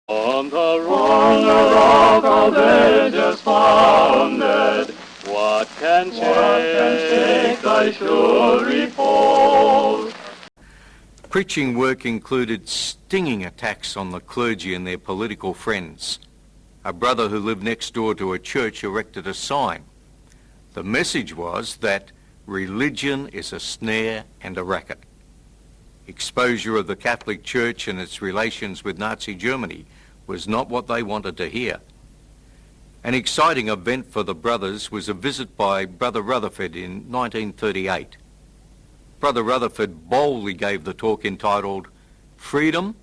On the rock of ages founded, what can shake thy sure repose? Preaching work included stinging attacks on the clergy and their political friends. A brother who lived next door to a church erected a sign. The message was that religion is a snare and a racket. Exposure of the Catholic Church and its relations with Nazi Germany was not what they wanted to hear. An exciting event for the brothers was a visit by Brother Rutherford in 1938. Brother Rutherford boldly gave the talk entitled Freedom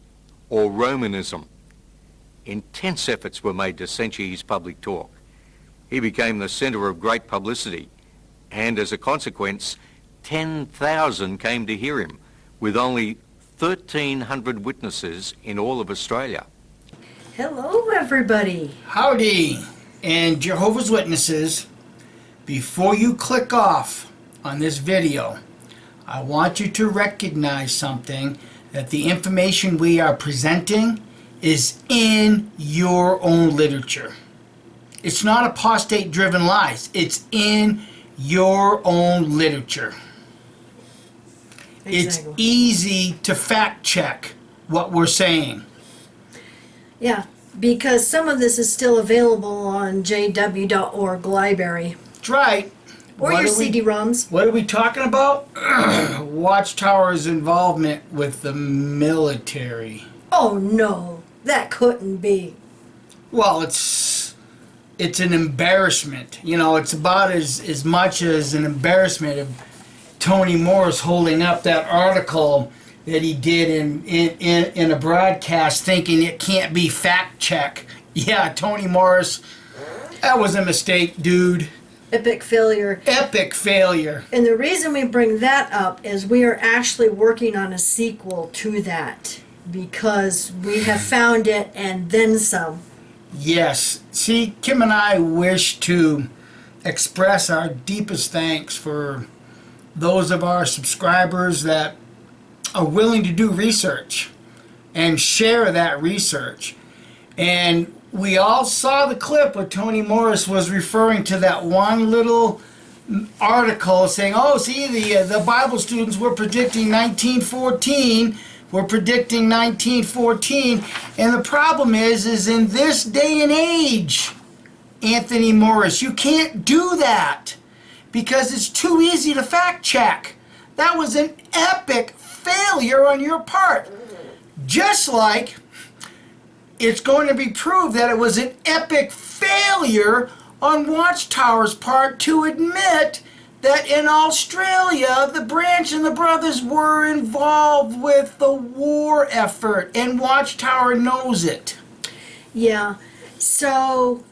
or Romanism. Intense efforts were made to censure his public talk. He became the centre of great publicity, and as a consequence, 10,000 came to hear him, with only 1,300 witnesses in all of Australia. Hello, everybody. Howdy, and Jehovah's Witnesses, before you click off on this video, I want you to recognize something, that the information we are presenting is in your own literature. It's not apostate-driven lies. It's in your own literature. Exactly. It's easy to fact check what we're saying. Yeah, because some of this is still available on jw.org library. That's right. Or your CD-ROMs. What are we talking about? Watchtower's involvement with the military. Oh, no. That couldn't be. Well, it's an embarrassment. You know, it's about as much as an embarrassment of Tony Morris holding up that article that he did in a broadcast thinking it can't be fact check. Yeah, Tony Morris, that was a mistake, dude. Epic failure. Epic failure. And the reason we bring that up is we are actually working on a sequel to that, because we have found it and then some. Yes. See, Kim and I wish to express our deepest thanks for those of our subscribers that are willing to do research and share that research. And we all saw the clip where Tony Morris was referring to that one little article saying, oh, see, the Bible students were predicting 1914. We're predicting 1914. And the problem is in this day and age, Anthony Morris, you can't do that because it's too easy to fact check. That was an epic failure on your part. Just like it's going to be proved that it was an epic failure on Watchtower's part to admit that in Australia, the Branch and the brothers were involved with the war effort, and Watchtower knows it. Yeah, so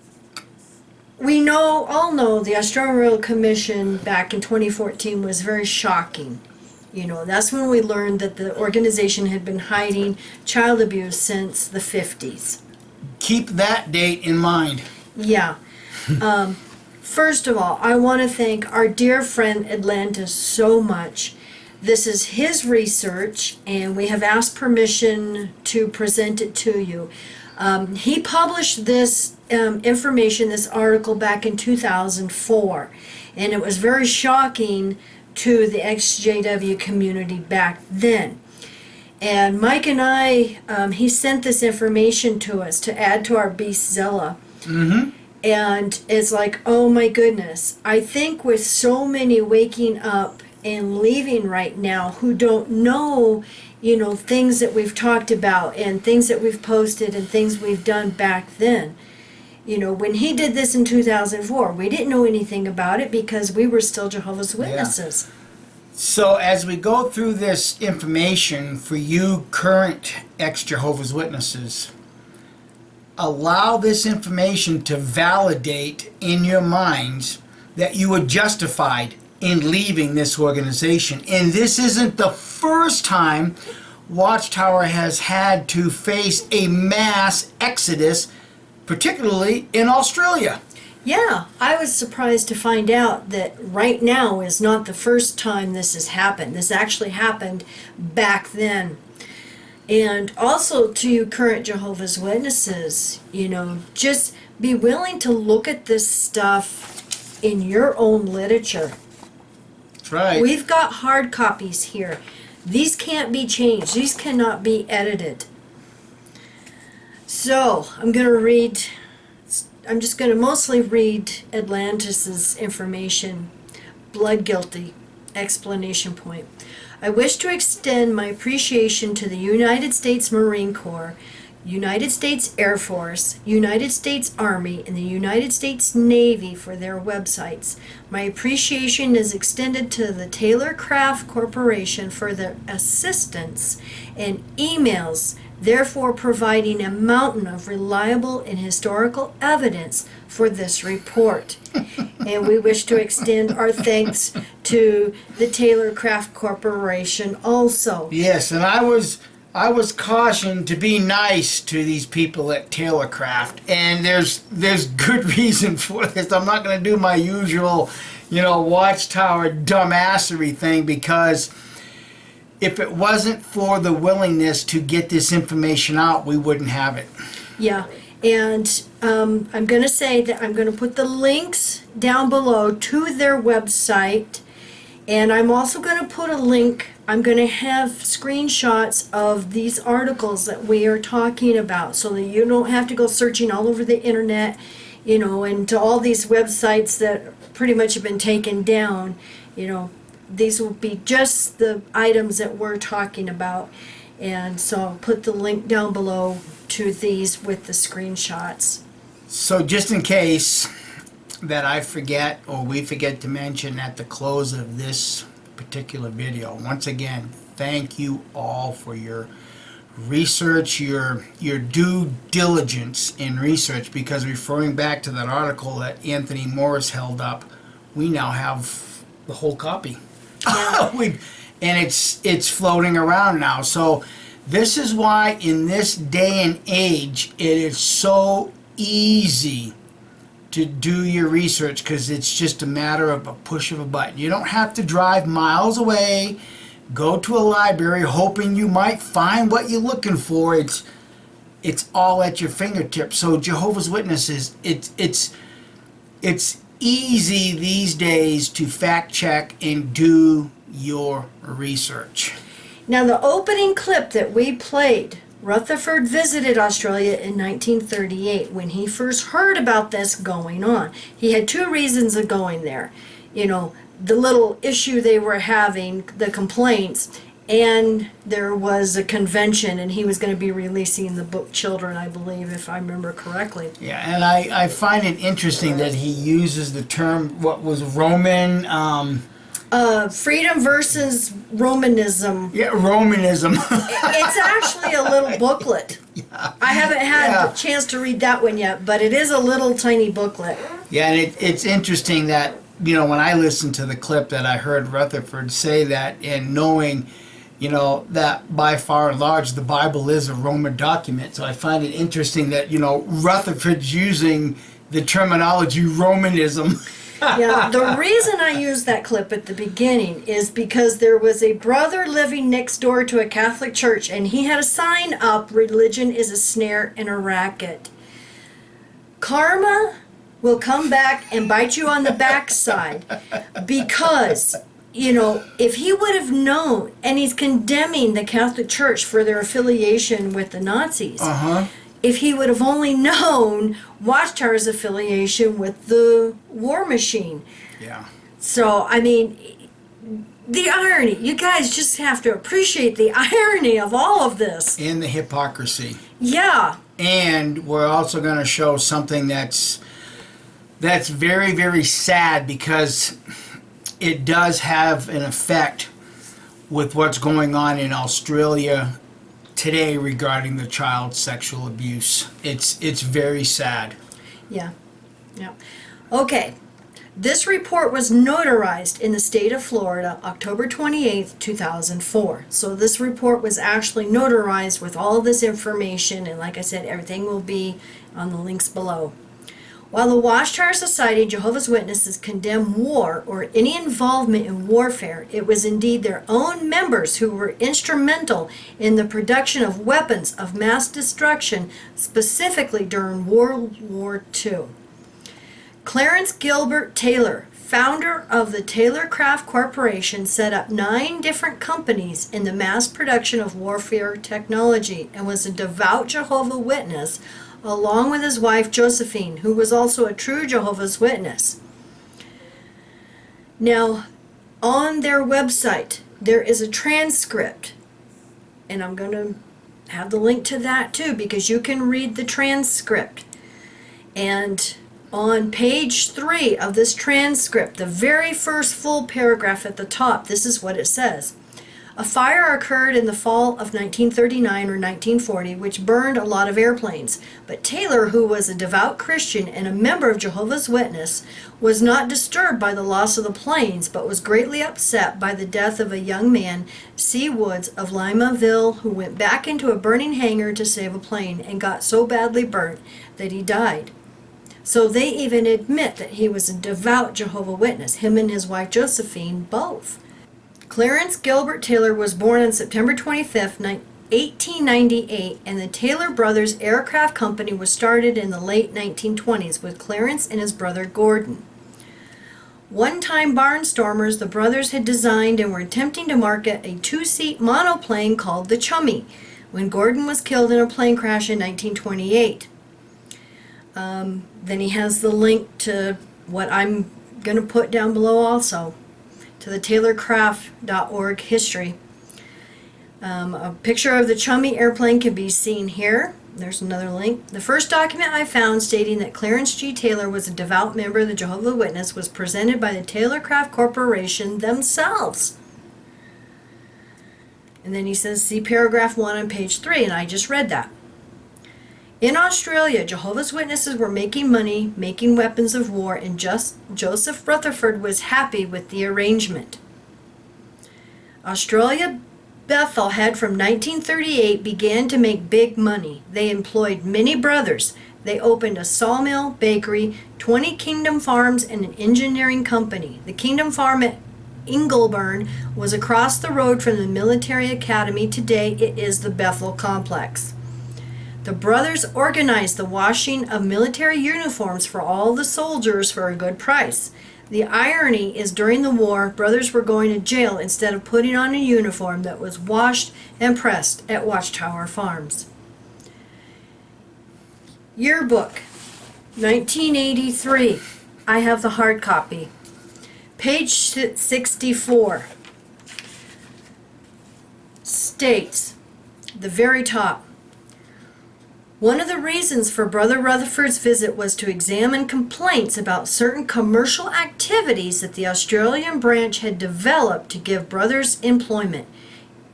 we all know the Australian Royal Commission back in 2014 was very shocking. You know, that's when we learned that the organization had been hiding child abuse since the 50s. Keep that date in mind. Yeah. First of all, I want to thank our dear friend Atlantis so much. This is his research, and we have asked permission to present it to you. He published this information, this article, back in 2004, and it was very shocking to the XJW community back then. And Mike and I, he sent this information to us to add to our Beastzilla. Mm-hmm. And it's like, oh my goodness, I think with so many waking up and leaving right now who don't know, you know, things that we've talked about and things that we've posted and things we've done back then. You know, when he did this in 2004, we didn't know anything about it because we were still Jehovah's Witnesses. Yeah. So as we go through this information for you current ex-Jehovah's Witnesses, allow this information to validate in your minds that you were justified in leaving this organization. And this isn't the first time Watchtower has had to face a mass exodus, particularly in Australia. Yeah, I was surprised to find out that right now is not the first time this has happened. This actually happened back then. And also to you current Jehovah's Witnesses, just be willing to look at this stuff in your own literature. That's right. We've got hard copies here. These can't be changed. These cannot be edited. So, I'm just going to mostly read Atlantis's information. Blood guilty. Explanation point. I wish to extend my appreciation to the United States Marine Corps, United States Air Force, United States Army, and the United States Navy for their websites. My appreciation is extended to the Taylor Craft Corporation for their assistance and emails, therefore providing a mountain of reliable and historical evidence for this report. And we wish to extend our thanks to the Taylor Craft Corporation also. Yes, and I was cautioned to be nice to these people at Taylor Craft, and there's good reason for this. I'm not going to do my usual, Watchtower dumbassery thing, because if it wasn't for the willingness to get this information out, we wouldn't have it. Yeah, and I'm going to say that I'm going to put the links down below to their website, and I'm also going to put a link. I'm going to have screenshots of these articles that we are talking about so that you don't have to go searching all over the internet, and to all these websites that pretty much have been taken down. These will be just the items that we're talking about. And so I'll put the link down below to these with the screenshots. So just in case that I forget or we forget to mention at the close of this particular video, once again, thank you all for your research, your due diligence in research, because referring back to that article that Anthony Morris held up, we now have the whole copy. Yeah. And it's floating around now. So this is why in this day and age it is so easy to do your research, because it's just a matter of a push of a button. You don't have to drive miles away, go to a library hoping you might find what you're looking for. It's all at your fingertips. So Jehovah's Witnesses, it's easy these days to fact check and do your research. Now, the opening clip that we played, Rutherford visited Australia in 1938 when he first heard about this going on. He had two reasons of going there. The little issue they were having, the complaints, and there was a convention, and he was going to be releasing the book Children, I believe, if I remember correctly. Yeah, and I find it interesting that he uses the term, what was Roman... Freedom versus Romanism. Yeah, Romanism. It's actually a little booklet. Yeah. I haven't had a chance to read that one yet, but it is a little tiny booklet. Yeah, and it's interesting that, when I listened to the clip that I heard Rutherford say that, and knowing, that by far and large the Bible is a Roman document. So I find it interesting that, Rutherford's using the terminology Romanism. Yeah, the reason I used that clip at the beginning is because there was a brother living next door to a Catholic church, and he had a sign up, "Religion is a snare and a racket." Karma will come back and bite you on the backside, because, if he would have known, and he's condemning the Catholic Church for their affiliation with the Nazis. If he would have only known Watchtower's affiliation with the war machine. Yeah. So, the irony. You guys just have to appreciate the irony of all of this. And the hypocrisy. Yeah. And we're also going to show something that's very, very sad, because it does have an effect with what's going on in Australia today regarding the child sexual abuse. It's very sad. Yeah. Okay. This report was notarized in the state of Florida, October 28th, 2004. So this report was actually notarized with all this information, and like I said, everything will be on the links below. While the Watchtower Society and Jehovah's Witnesses condemn war or any involvement in warfare, it was indeed their own members who were instrumental in the production of weapons of mass destruction, specifically during World War II. Clarence Gilbert Taylor, founder of the Taylor Craft Corporation, set up 9 different companies in the mass production of warfare technology and was a devout Jehovah's Witness, along with his wife Josephine, who was also a true Jehovah's Witness. Now, on their website, there is a transcript, and I'm going to have the link to that too, because you can read the transcript. And on page 3 of this transcript, the very first full paragraph at the top, this is what it says. A fire occurred in the fall of 1939 or 1940, which burned a lot of airplanes. But Taylor, who was a devout Christian and a member of Jehovah's Witness, was not disturbed by the loss of the planes, but was greatly upset by the death of a young man, C. Woods of Limaville, who went back into a burning hangar to save a plane and got so badly burnt that he died. So they even admit that he was a devout Jehovah's Witness, him and his wife Josephine, both. Clarence Gilbert Taylor was born on September 25, 1898, and the Taylor Brothers Aircraft Company was started in the late 1920s with Clarence and his brother Gordon. One-time barnstormers, the brothers had designed and were attempting to market a 2-seat monoplane called the Chummy when Gordon was killed in a plane crash in 1928. Then he has the link to what I'm going to put down below also, to the taylorcraft.org history. A picture of the Chummy airplane can be seen here. There's another link. The first document I found stating that Clarence G. Taylor was a devout member of the Jehovah's Witness was presented by the Taylor Craft Corporation themselves. And then he says, see paragraph 1 on page 3, and I just read that. In Australia, Jehovah's Witnesses were making money, making weapons of war, and Joseph Rutherford was happy with the arrangement. Australia Bethel had from 1938 began to make big money. They employed many brothers. They opened a sawmill, bakery, 20 Kingdom Farms, and an engineering company. The Kingdom Farm at Ingleburn was across the road from the military academy. Today it is the Bethel Complex. The brothers organized the washing of military uniforms for all the soldiers for a good price. The irony is during the war, brothers were going to jail instead of putting on a uniform that was washed and pressed at Watchtower Farms. Yearbook, 1983. I have the hard copy. Page 64 states, the very top, one of the reasons for Brother Rutherford's visit was to examine complaints about certain commercial activities that the Australian branch had developed to give brothers employment.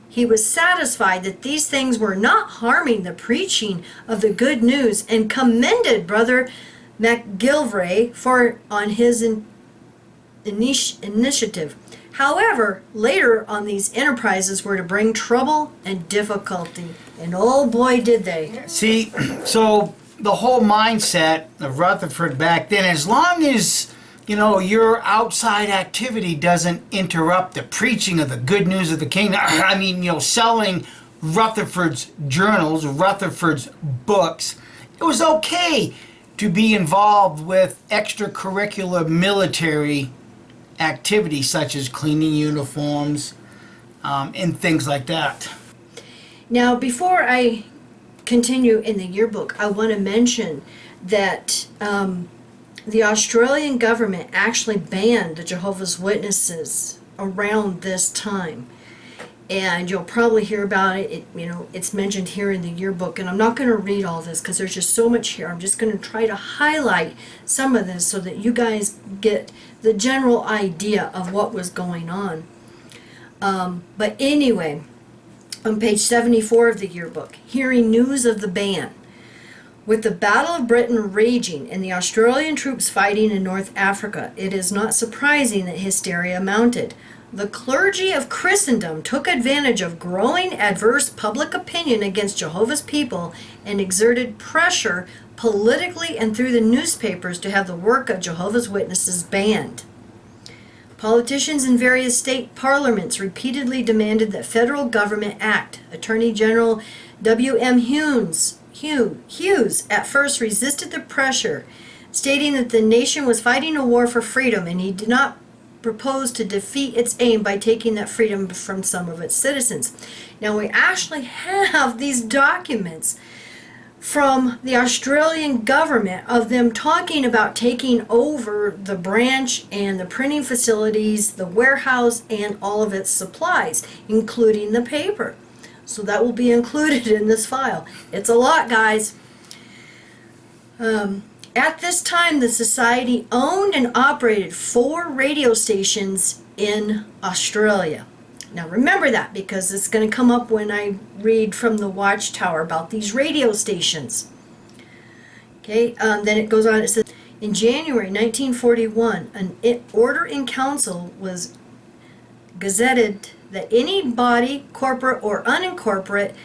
He was satisfied that these things were not harming the preaching of the good news and commended Brother McGilvray on his initiative. However, later on, these enterprises were to bring trouble and difficulty. And oh boy, did they. See, so the whole mindset of Rutherford back then, as long as, your outside activity doesn't interrupt the preaching of the good news of the kingdom, I mean, selling Rutherford's journals, Rutherford's books, it was okay to be involved with extracurricular military activities such as cleaning uniforms and things like that. Now, before I continue in the yearbook, I want to mention that the Australian government actually banned the Jehovah's Witnesses around this time. And you'll probably hear about it. It's mentioned here in the yearbook. And I'm not going to read all this because there's just so much here. I'm just going to try to highlight some of this so that you guys get the general idea of what was going on. But anyway, on page 74 of the yearbook, hearing news of the ban. With the Battle of Britain raging and the Australian troops fighting in North Africa, it is not surprising that hysteria mounted. The clergy of Christendom took advantage of growing adverse public opinion against Jehovah's people and exerted pressure politically and through the newspapers to have the work of Jehovah's Witnesses banned. Politicians in various state parliaments repeatedly demanded that federal government act. Attorney General W.M. Hughes at first resisted the pressure, stating that the nation was fighting a war for freedom and he did not propose to defeat its aim by taking that freedom from some of its citizens. Now we actually have these documents from the Australian government of them talking about taking over the branch and the printing facilities, the warehouse, and all of its supplies, including the paper. So that will be included in this file. It's a lot, guys. At this time, the Society owned and operated 4 radio stations in Australia. Now remember that, because it's going to come up when I read from the Watchtower about these radio stations. Okay, then it goes on, it says, in January 1941, an order in council was gazetted that any body, corporate or unincorporate,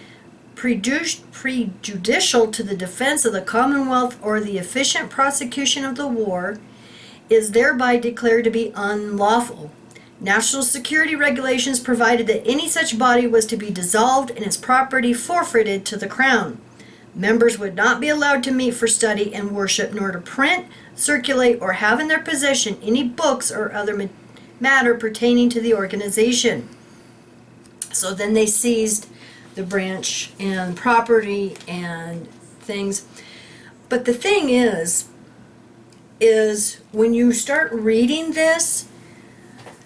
prejudicial to the defense of the Commonwealth or the efficient prosecution of the war is thereby declared to be unlawful. National security regulations provided that any such body was to be dissolved and its property forfeited to the Crown. Members would not be allowed to meet for study and worship, nor to print, circulate, or have in their possession any books or other matter pertaining to the organization. So then they seized the branch and property and things. But the thing is when you start reading this,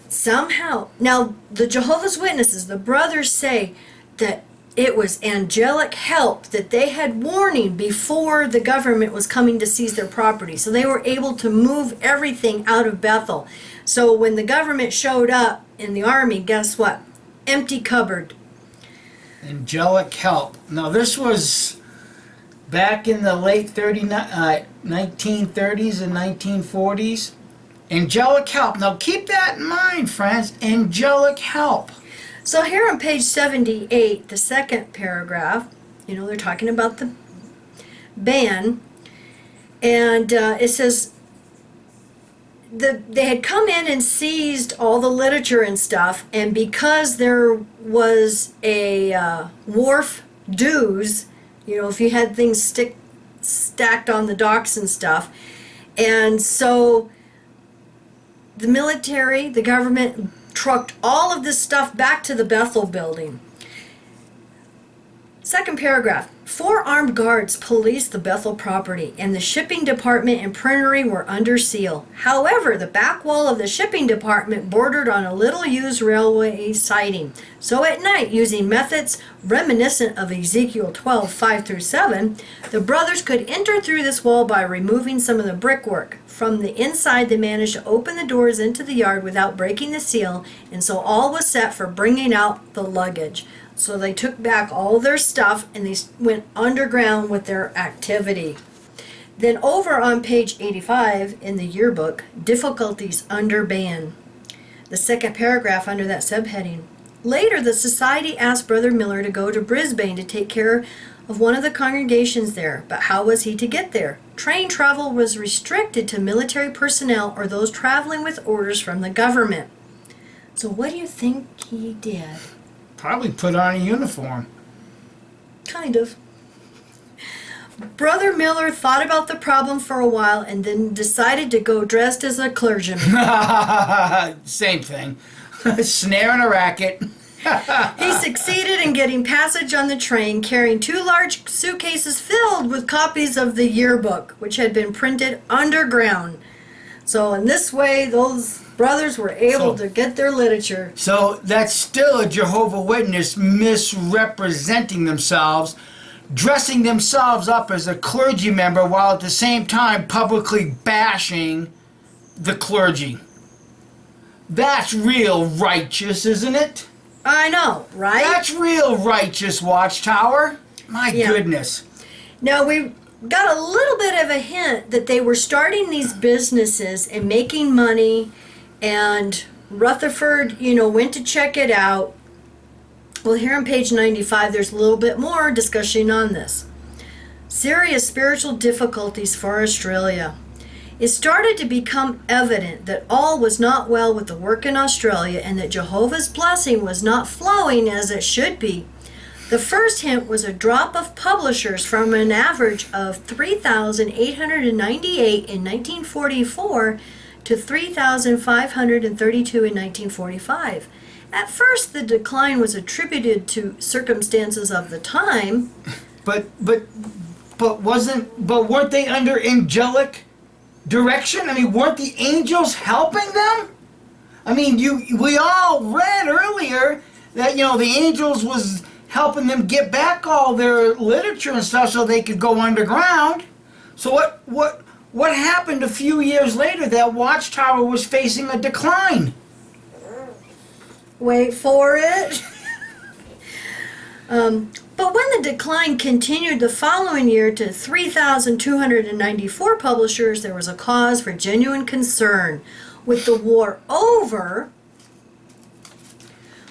somehow, now the Jehovah's Witnesses, the brothers say that it was angelic help, that they had warning before the government was coming to seize their property. So they were able to move everything out of Bethel. So when the government showed up in the army, guess what? Empty cupboard. Angelic help. Now this was back in the late 1930s and 1940s. Angelic help. Now keep that in mind, friends. Angelic help. So here on page 78, the second paragraph, they're talking about the ban, and it says they had come in and seized all the literature and stuff, and because there was a wharf dues, if you had things stacked on the docks and stuff, and so the military, the government, trucked all of this stuff back to the Bethel building. Second paragraph. 4 armed guards policed the Bethel property, and the shipping department and printery were under seal. However, the back wall of the shipping department bordered on a little-used railway siding. So at night, using methods reminiscent of Ezekiel 12:5-7, the brothers could enter through this wall by removing some of the brickwork. From the inside, they managed to open the doors into the yard without breaking the seal, and so all was set for bringing out the luggage. So they took back all their stuff and they went underground with their activity. Then over on page 85 in the yearbook, difficulties under ban. The second paragraph under that subheading. Later, the society asked Brother Miller to go to Brisbane to take care of one of the congregations there. But how was he to get there? Train travel was restricted to military personnel or those traveling with orders from the government. So what do you think he did? Probably put on a uniform. Kind of. Brother Miller thought about the problem for a while and then decided to go dressed as a clergyman. Same thing. Snare and a racket. He succeeded in getting passage on the train, carrying 2 large suitcases filled with copies of the yearbook, which had been printed underground. So in this way, those brothers were able to get their literature. So that's still a Jehovah's Witness misrepresenting themselves, dressing themselves up as a clergy member while at the same time publicly bashing the clergy. That's real righteous, isn't it? I know, right? That's real righteous, Watchtower. My goodness. Now we got a little bit of a hint that they were starting these businesses and making money, and Rutherford, went to check it out. Well, here on page 95, there's a little bit more discussion on this. Serious spiritual difficulties for Australia. It started to become evident that all was not well with the work in Australia and that Jehovah's blessing was not flowing as it should be. The first hint was a drop of publishers from an average of 3,898 in 1944 to 3,532 in 1945. At first, the decline was attributed to circumstances of the time. But weren't they under angelic direction? I mean, weren't the angels helping them? I mean, we all read earlier that, you know, the angels was helping them get back all their literature and stuff so they could go underground. So what happened a few years later that Watchtower was facing a decline? Wait for it. But when the decline continued the following year to 3,294 publishers, there was a cause for genuine concern. With the war over,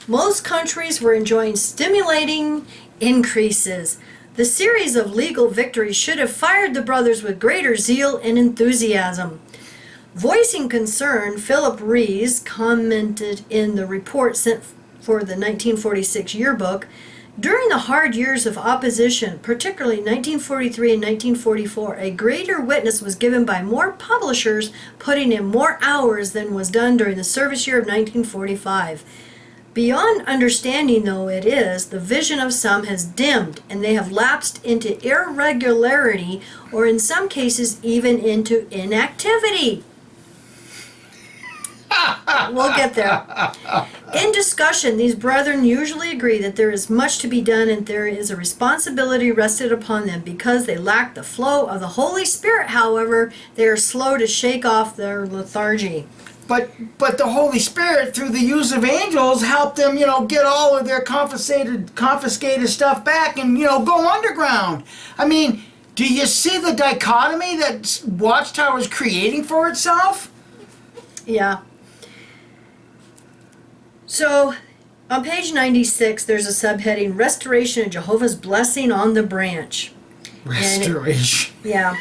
most countries were enjoying stimulating increases. The series of legal victories should have fired the brothers with greater zeal and enthusiasm. Voicing concern, Philip Rees commented in the report sent for the 1946 yearbook, during the hard years of opposition, particularly 1943 and 1944, a greater witness was given by more publishers putting in more hours than was done during the service year of 1945. Beyond understanding though it is, the vision of some has dimmed, and they have lapsed into irregularity, or in some cases even into inactivity. We'll get there. In discussion, these brethren usually agree that there is much to be done and there is a responsibility rested upon them. Because they lack the flow of the Holy Spirit, however, they are slow to shake off their lethargy. But the Holy Spirit, through the use of angels, helped them, you know, get all of their confiscated stuff back and, you know, go underground. I mean, do you see the dichotomy that Watchtower is creating for itself? Yeah. So, on page 96, there's a subheading, Restoration of Jehovah's Blessing on the Branch. Restoration. Yeah.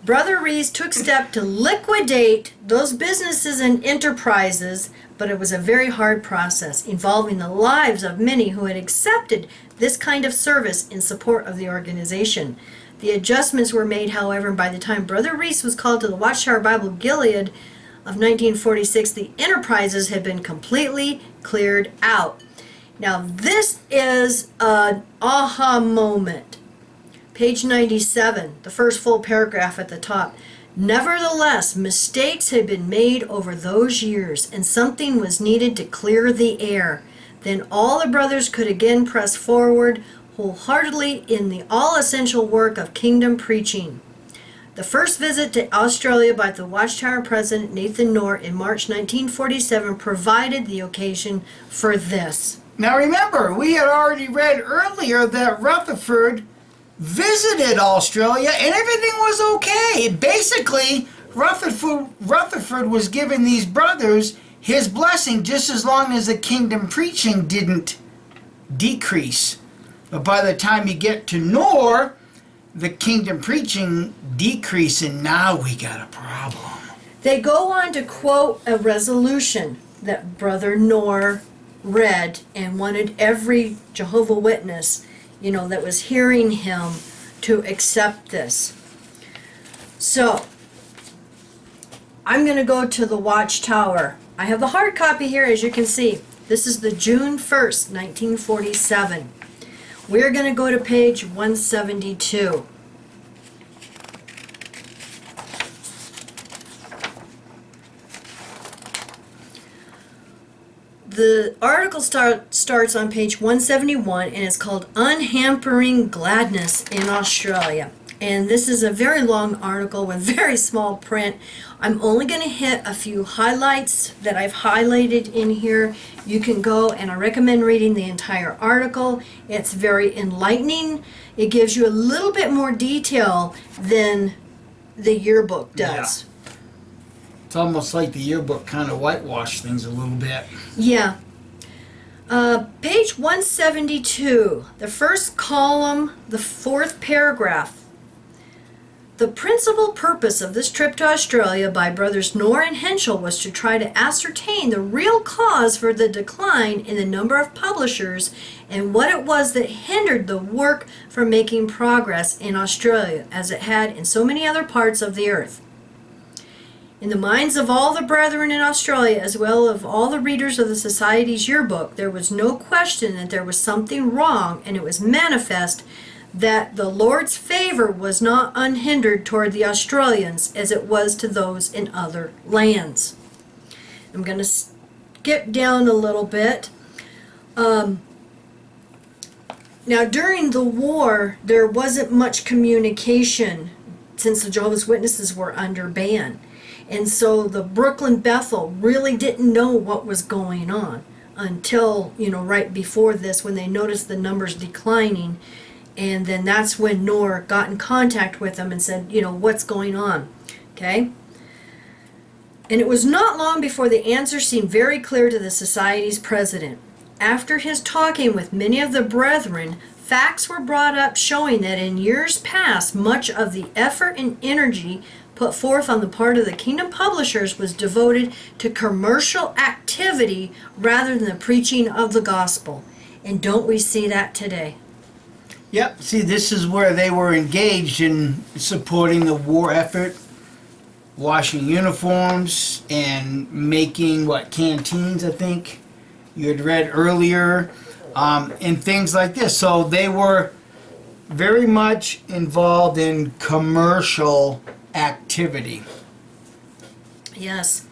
Brother Rees took step to liquidate those businesses and enterprises, but it was a very hard process involving the lives of many who had accepted this kind of service in support of the organization. The adjustments were made, however, and by the time Brother Rees was called to the Watchtower Bible Gilead of 1946, the enterprises had been completely cleared out. Now, this is an aha moment. Page 97, the first full paragraph at the top. Nevertheless, mistakes had been made over those years, and something was needed to clear the air. Then all the brothers could again press forward wholeheartedly in the all-essential work of kingdom preaching. The first visit to Australia by the Watchtower president Nathan Knorr in March 1947 provided the occasion for this. Now remember, we had already read earlier that Rutherford visited Australia and everything was okay. Basically, Rutherford was giving these brothers his blessing just as long as the kingdom preaching didn't decrease. But by the time you get to Knorr, the kingdom preaching decreased, and now we got a problem. They go on to quote a resolution that Brother Knorr read and wanted every Jehovah Witness, you know, that was hearing him to accept this. So, I'm going to go to the Watchtower. I have the hard copy here, as you can see. This is the June 1st, 1947. We're going to go to page 172. The article starts on page 171 and it's called Unhampering Gladness in Australia. And this is a very long article with very small print. I'm only going to hit a few highlights that I've highlighted in here. You can go, and I recommend reading the entire article. It's very enlightening. It gives you a little bit more detail than the yearbook does. Yeah. It's almost like the yearbook kind of whitewashed things a little bit. Yeah. Page 172, the first column, the fourth paragraph. The principal purpose of this trip to Australia by brothers Knorr and Henschel was to try to ascertain the real cause for the decline in the number of publishers and what it was that hindered the work from making progress in Australia as it had in so many other parts of the earth. In the minds of all the brethren in Australia, as well as of all the readers of the Society's yearbook, there was no question that there was something wrong, and it was manifest that the Lord's favor was not unhindered toward the Australians as it was to those in other lands. I'm going to skip down a little bit. Now, during the war, there wasn't much communication since the Jehovah's Witnesses were under ban. And so the Brooklyn Bethel really didn't know what was going on until, right before this, when they noticed the numbers declining. And then that's when Knorr got in contact with them and said, what's going on? Okay? And it was not long before the answer seemed very clear to the Society's president. After his talking with many of the brethren, facts were brought up showing that in years past, much of the effort and energy put forth on the part of the Kingdom publishers was devoted to commercial activity rather than the preaching of the gospel. And don't we see that today? Yep, see, this is where they were engaged in supporting the war effort, washing uniforms and making, canteens, I think you had read earlier, and things like this. So they were very much involved in commercial activity. Yes.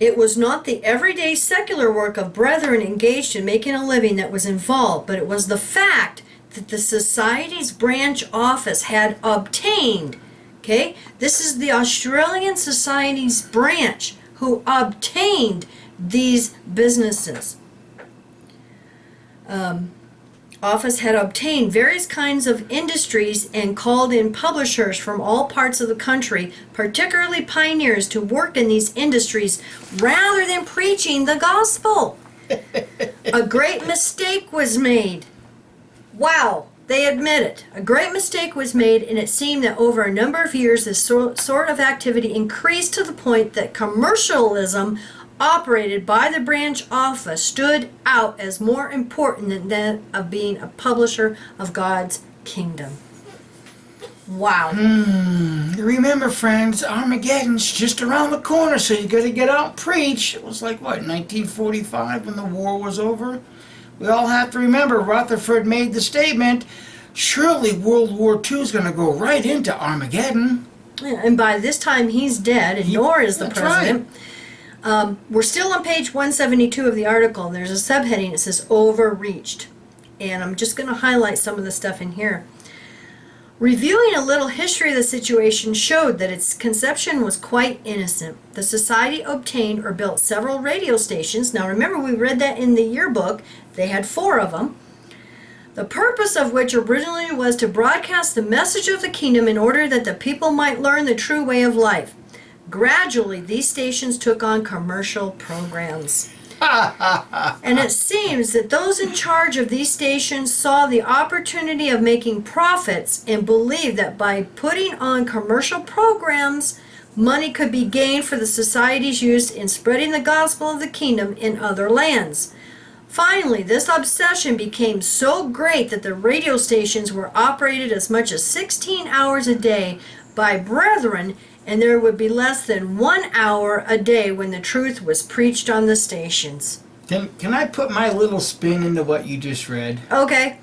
It was not the everyday secular work of brethren engaged in making a living that was involved, but it was the fact that the Society's branch office had obtained, okay, this is the Australian Society's branch who obtained these businesses. Office had obtained various kinds of industries and called in publishers from all parts of the country, particularly pioneers, to work in these industries rather than preaching the gospel. A great mistake was made. Wow, they admit it. A great mistake was made, and it seemed that over a number of years this sort of activity increased to the point that commercialism operated by the branch office stood out as more important than that of being a publisher of God's kingdom. Wow. Remember, friends, Armageddon's just around the corner, so you got to get out and preach. It was 1945 when the war was over? We all have to remember Rutherford made the statement, surely World War II is going to go right into Armageddon. Yeah, and by this time he's dead, and Knorr is the president. Right. We're still on page 172 of the article. There's a subheading that says overreached. And I'm just going to highlight some of the stuff in here. Reviewing a little history of the situation showed that its conception was quite innocent. The Society obtained or built several radio stations. Now remember, we read that in the yearbook. They had 4 of them. The purpose of which originally was to broadcast the message of the kingdom in order that the people might learn the true way of life. Gradually, these stations took on commercial programs. And it seems that those in charge of these stations saw the opportunity of making profits and believed that by putting on commercial programs, money could be gained for the Society's use in spreading the gospel of the kingdom in other lands. Finally, this obsession became so great that the radio stations were operated as much as 16 hours a day by brethren, and there would be less than 1 hour a day when the truth was preached on the stations. Can I put my little spin into what you just read? Okay.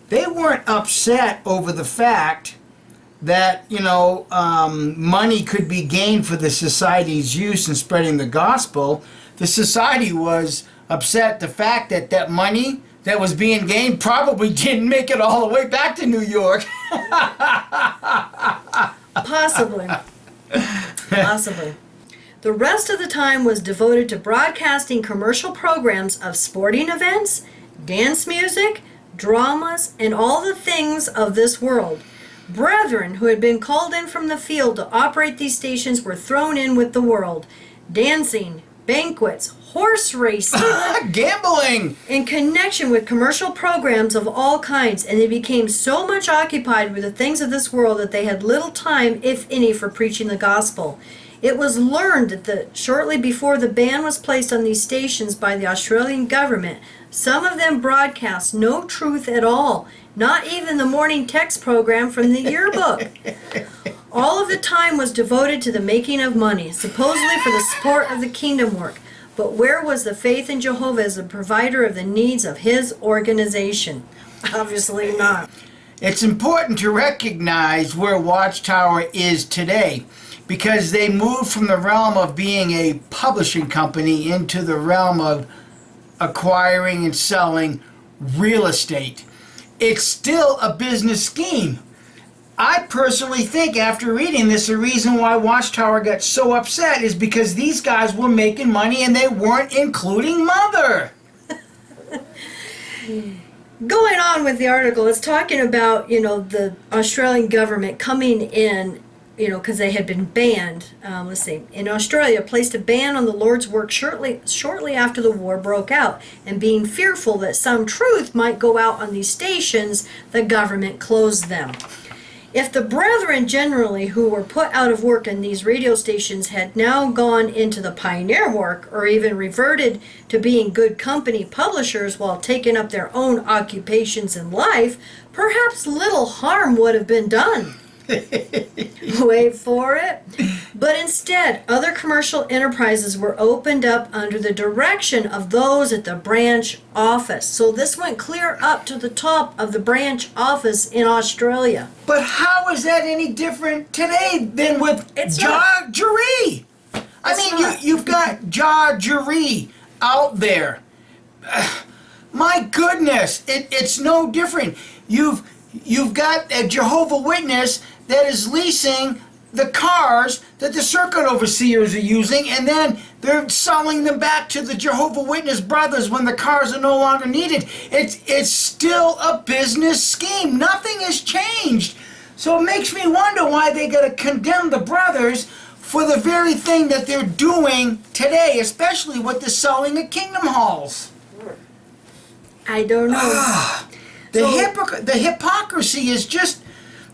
They weren't upset over the fact that, money could be gained for the Society's use in spreading the gospel. The Society was upset the fact that that money that was being gained probably didn't make it all the way back to New York. Possibly. Possibly. The rest of the time was devoted to broadcasting commercial programs of sporting events, dance music, dramas, and all the things of this world. Brethren who had been called in from the field to operate these stations were thrown in with the world. Dancing, banquets, horse racing, Gambling! in connection with commercial programs of all kinds, and they became so much occupied with the things of this world that they had little time, if any, for preaching the gospel. It was learned that shortly before the ban was placed on these stations by the Australian government, some of them broadcast no truth at all, not even the morning text program from the yearbook. All of the time was devoted to the making of money, supposedly for the support of the kingdom work. But where was the faith in Jehovah as the provider of the needs of his organization? Obviously not. It's important to recognize where Watchtower is today, because they moved from the realm of being a publishing company into the realm of acquiring and selling real estate. It's still a business scheme. I personally think, after reading this, the reason why Watchtower got so upset is because these guys were making money and they weren't including Mother. Going on with the article, it's talking about, the Australian government coming in, because they had been banned. Let's see, in Australia, placed a ban on the Lord's work shortly after the war broke out, and being fearful that some truth might go out on these stations, the government closed them. If the brethren generally who were put out of work in these radio stations had now gone into the pioneer work, or even reverted to being good company publishers while taking up their own occupations in life, perhaps little harm would have been done. Wait for it. But instead, other commercial enterprises were opened up under the direction of those at the branch office. So this went clear up to the top of the branch office in Australia. But how is that any different today than with Jarjaree? You've got Jarjaree out there. My goodness, it's no different. You've got a Jehovah Witness that is leasing the cars that the circuit overseers are using, and then they're selling them back to the Jehovah Witness brothers when the cars are no longer needed. It's still a business scheme. Nothing has changed. So it makes me wonder why they got to condemn the brothers for the very thing that they're doing today, especially with the selling of kingdom halls. I don't know. The hypocrisy is just,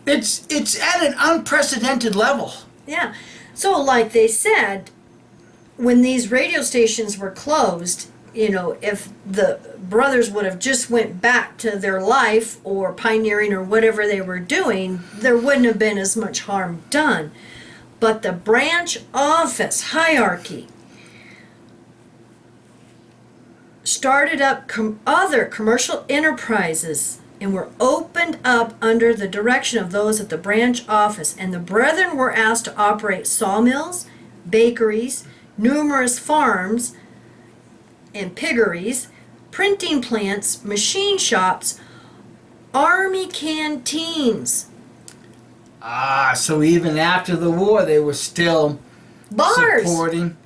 it's at an unprecedented level. Yeah. So like they said, when these radio stations were closed, if the brothers would have just went back to their life or pioneering or whatever they were doing, there wouldn't have been as much harm done. But the branch office hierarchy started up other commercial enterprises and were opened up under the direction of those at the branch office, and the brethren were asked to operate sawmills, bakeries, numerous farms and piggeries, printing plants, machine shops, army canteens. So even after the war they were still Bars. Supporting.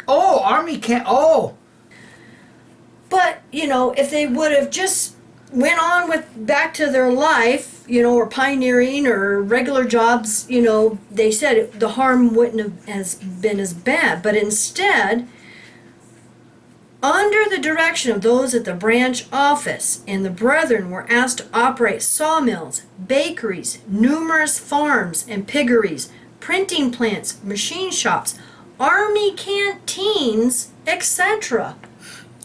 But, if they would have just went on with back to their life, or pioneering or regular jobs, they said the harm wouldn't have been as bad. But instead, under the direction of those at the branch office, and the brethren were asked to operate sawmills, bakeries, numerous farms and piggeries, printing plants, machine shops, army canteens, etc.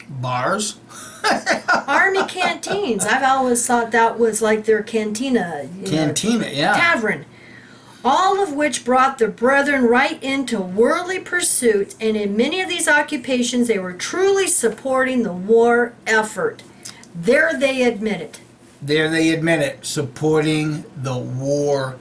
Bars? Army canteens. I've always thought that was like their cantina. Yeah. Tavern. All of which brought the brethren right into worldly pursuits, and in many of these occupations they were truly supporting the war effort. There they admit it. Supporting the war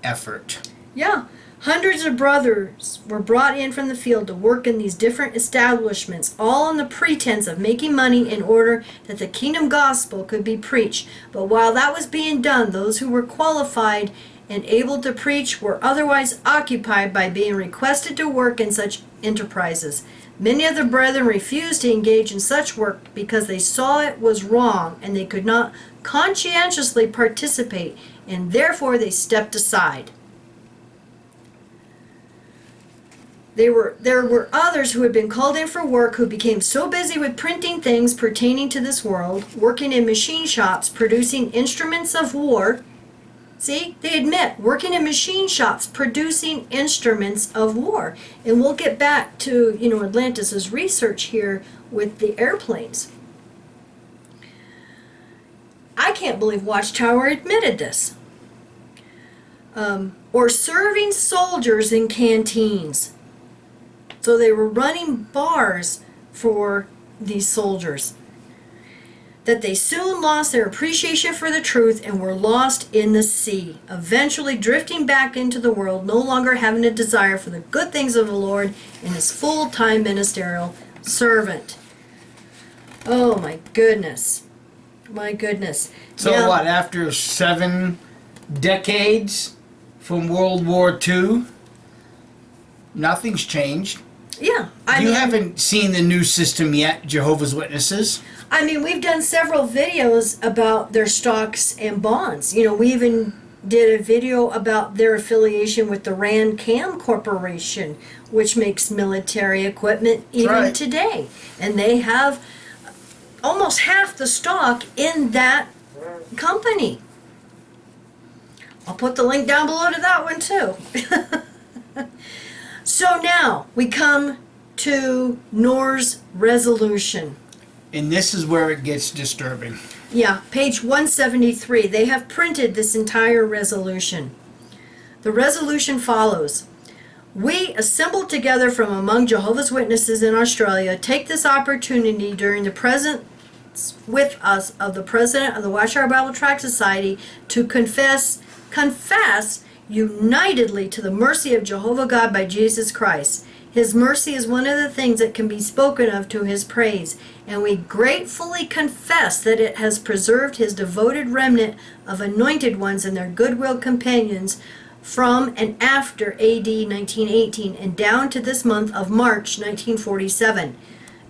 effort. Yeah. Hundreds of brothers were brought in from the field to work in these different establishments, all on the pretense of making money in order that the kingdom gospel could be preached. But while that was being done, those who were qualified and able to preach were otherwise occupied by being requested to work in such enterprises. Many of the brethren refused to engage in such work because they saw it was wrong and they could not conscientiously participate, and therefore they stepped aside. There were others who had been called in for work who became so busy with printing things pertaining to this world, working in machine shops, producing instruments of war. See, they admit working in machine shops, producing instruments of war. And we'll get back to, Atlantis' research here with the airplanes. I can't believe Watchtower admitted this. Or serving soldiers in canteens. So they were running bars for these soldiers. That they soon lost their appreciation for the truth and were lost in the sea, eventually drifting back into the world, no longer having a desire for the good things of the Lord and his full-time ministerial servant. Oh my goodness. My goodness. So Now, what, after 7 decades from World War II, nothing's changed? Yeah. You haven't seen the new system yet, Jehovah's Witnesses? I mean, we've done several videos about their stocks and bonds. We even did a video about their affiliation with the Rand Cam Corporation, which makes military equipment even today. And they have almost half the stock in that company. I'll put the link down below to that one too. So now we come to Noor's resolution. And this is where it gets disturbing. Yeah, page 173. They have printed this entire resolution. The resolution follows. We, assembled together from among Jehovah's Witnesses in Australia, take this opportunity during the presence with us of the President of the Watchtower Bible Tract Society to confess unitedly to the mercy of Jehovah God by Jesus Christ. His mercy is one of the things that can be spoken of to his praise, and we gratefully confess that it has preserved his devoted remnant of anointed ones and their goodwill companions from and after AD 1918 and down to this month of March 1947.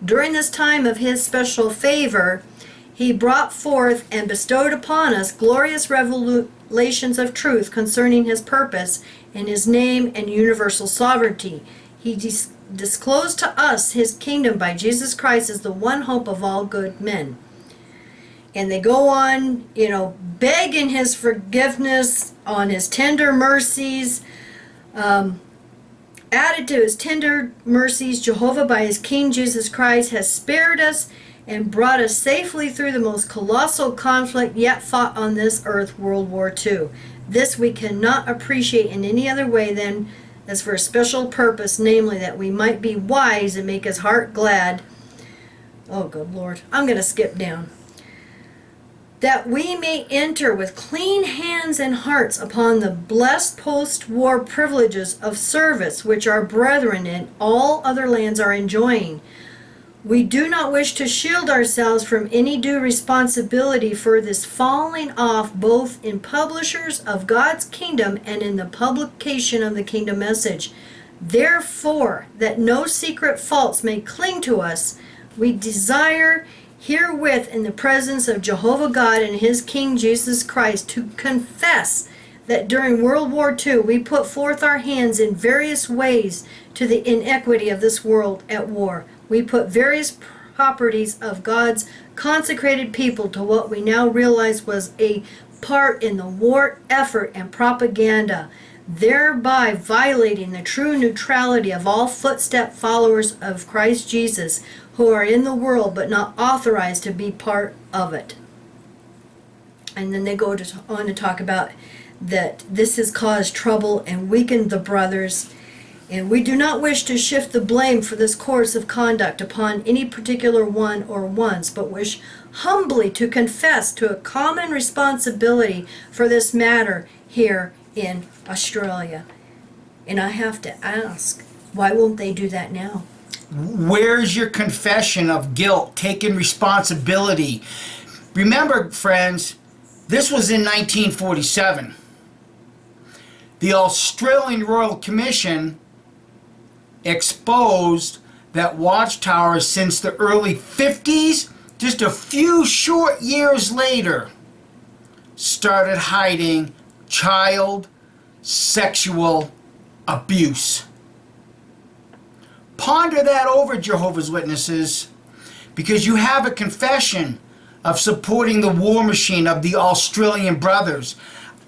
During this time of his special favor, he brought forth and bestowed upon us glorious revelations of truth concerning his purpose and his name and universal sovereignty. He disclosed to us his kingdom by Jesus Christ as the one hope of all good men. And they go on, begging his forgiveness on his tender mercies. Added to his tender mercies, Jehovah by his King Jesus Christ has spared us and brought us safely through the most colossal conflict yet fought on this earth, World War II. This we cannot appreciate in any other way than as for a special purpose, namely that we might be wise and make his heart glad. Oh, good Lord. I'm going to skip down. That we may enter with clean hands and hearts upon the blessed post-war privileges of service which our brethren in all other lands are enjoying. We do not wish to shield ourselves from any due responsibility for this falling off both in publishers of God's kingdom and in the publication of the kingdom message. Therefore, that no secret faults may cling to us, we desire herewith in the presence of Jehovah God and his King Jesus Christ to confess that during World War II we put forth our hands in various ways to the inequity of this world at war. We put various properties of God's consecrated people to what we now realize was a part in the war effort and propaganda, thereby violating the true neutrality of all footstep followers of Christ Jesus who are in the world but not authorized to be part of it. And then they go on to talk about that this has caused trouble and weakened the brothers. And we do not wish to shift the blame for this course of conduct upon any particular one or ones, but wish humbly to confess to a common responsibility for this matter here in Australia. And I have to ask, why won't they do that now? Where's your confession of guilt, taking responsibility? Remember, friends, this was in 1947. The Australian Royal Commission exposed that Watchtower since the early 50s, just a few short years later, started hiding child sexual abuse. Ponder that over, Jehovah's Witnesses, because you have a confession of supporting the war machine of the Australian brothers.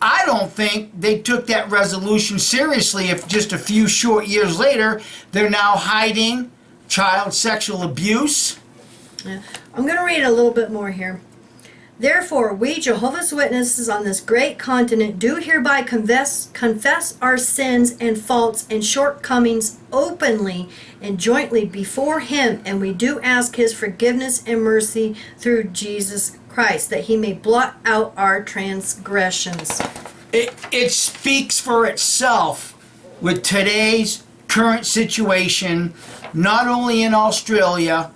I don't think they took that resolution seriously if just a few short years later they're now hiding child sexual abuse. Yeah. I'm going to read a little bit more here. Therefore, we, Jehovah's Witnesses on this great continent, do hereby confess our sins and faults and shortcomings openly and jointly before Him, and we do ask His forgiveness and mercy through Jesus Christ, that He may blot out our transgressions. It speaks for itself with today's current situation, not only in Australia,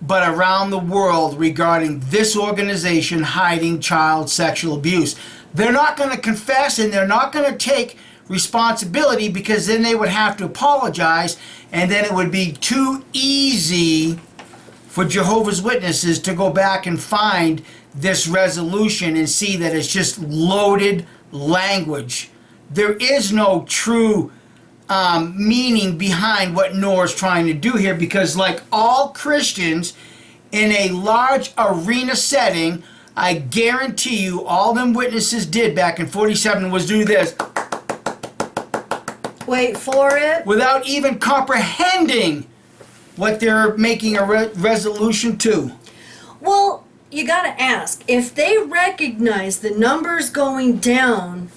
but around the world regarding this organization hiding child sexual abuse. They're not going to confess and they're not going to take responsibility, because then they would have to apologize, and then it would be too easy for Jehovah's Witnesses to go back and find this resolution and see that it's just loaded language. There is no true meaning behind what Noah's trying to do here, because like all Christians in a large arena setting, I guarantee you all them witnesses did back in 47 was do this. Wait for it. Without even comprehending what they're making a resolution to. Well, you got to ask, if they recognize the numbers going down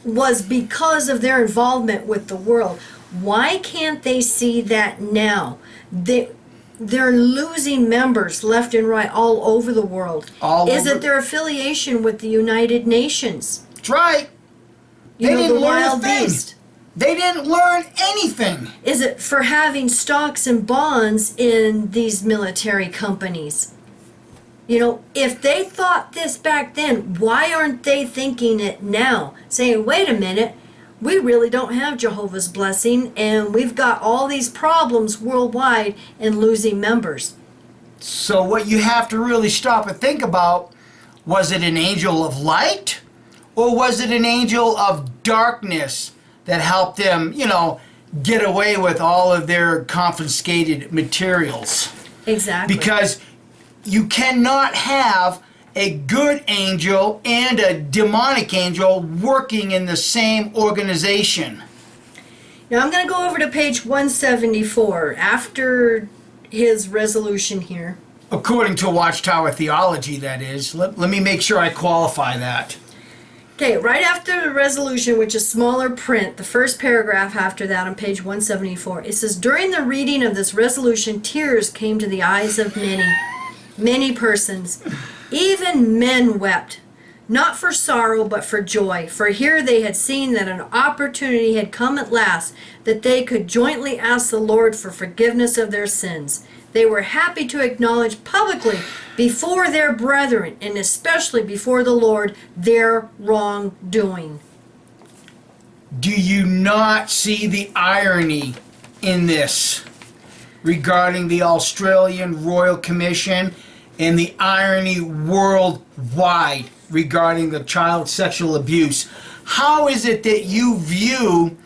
was because of their involvement with the world, why can't they see that now? They're losing members left and right all over the world. Is it their affiliation with the United Nations? That's right. You know, the wild beast. They didn't learn anything. Is it for having stocks and bonds in these military companies? You know, if they thought this back then, why aren't they thinking it now? Saying, wait a minute, we really don't have Jehovah's blessing, and we've got all these problems worldwide and losing members. So what you have to really stop and think about, was it an angel of light? Or was it an angel of darkness that helped them, you know, get away with all of their confiscated materials? Exactly. Because you cannot have a good angel and a demonic angel working in the same organization. Now I'm going to go over to page 174 after his resolution here. According to Watchtower theology, that is. Let me make sure I qualify that. Okay, right after the resolution, which is smaller print, the first paragraph after that on page 174, it says, during the reading of this resolution, tears came to the eyes of many persons. Even men wept, not for sorrow, but for joy. For here they had seen that an opportunity had come at last, that they could jointly ask the Lord for forgiveness of their sins. They were happy to acknowledge publicly before their brethren, and especially before the Lord, their wrongdoing. Do you not see the irony in this regarding the Australian Royal Commission and the irony worldwide regarding the child sexual abuse? How is it that you view